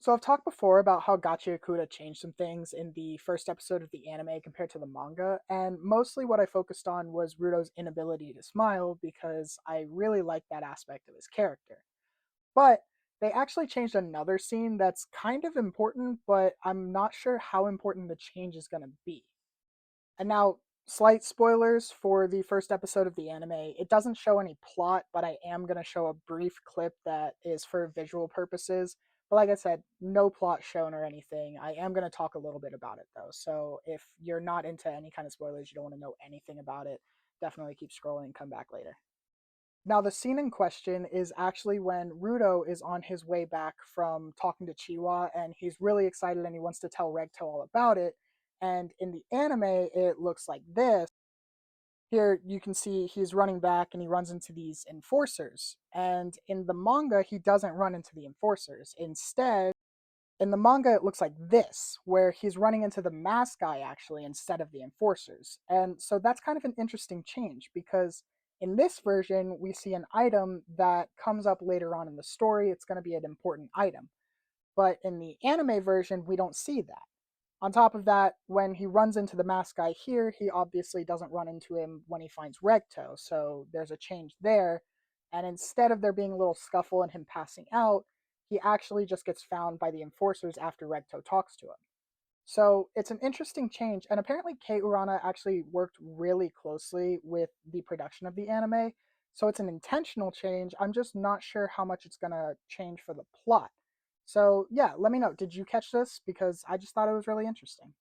So I've talked before about how Gachi Okuda changed some things in the first episode of the anime compared to the manga, and mostly what I focused on was Ruto's inability to smile because I really like that aspect of his character. But they actually changed another scene that's kind of important, but I'm not sure how important the change is going to be. And now, slight spoilers for the first episode of the anime. It doesn't show any plot, but I am going to show a brief clip that is for visual purposes. But like I said, no plot shown or anything. I am going to talk a little bit about it though. So if you're not into any kind of spoilers, you don't want to know anything about it, definitely keep scrolling and come back later. Now, the scene in question is actually when Ruto is on his way back from talking to Chiwa, and he's really excited and he wants to tell Regto all about it. And in the anime, it looks like this. Here, you can see he's running back and he runs into these enforcers. And in the manga, he doesn't run into the enforcers. Instead, in the manga, it looks like this, where he's running into the mask guy actually instead of the enforcers. And so that's kind of an interesting change because in this version, we see an item that comes up later on in the story. It's going to be an important item. But in the anime version, we don't see that. On top of that, when he runs into the mask guy here, he obviously doesn't run into him when he finds Regto. So there's a change there. And instead of there being a little scuffle and him passing out, he actually just gets found by the enforcers after Regto talks to him. So it's an interesting change. And apparently, Kei Urana actually worked really closely with the production of the anime. So it's an intentional change. I'm just not sure how much it's going to change for the plot. So, yeah, let me know. Did you catch this? Because I just thought it was really interesting.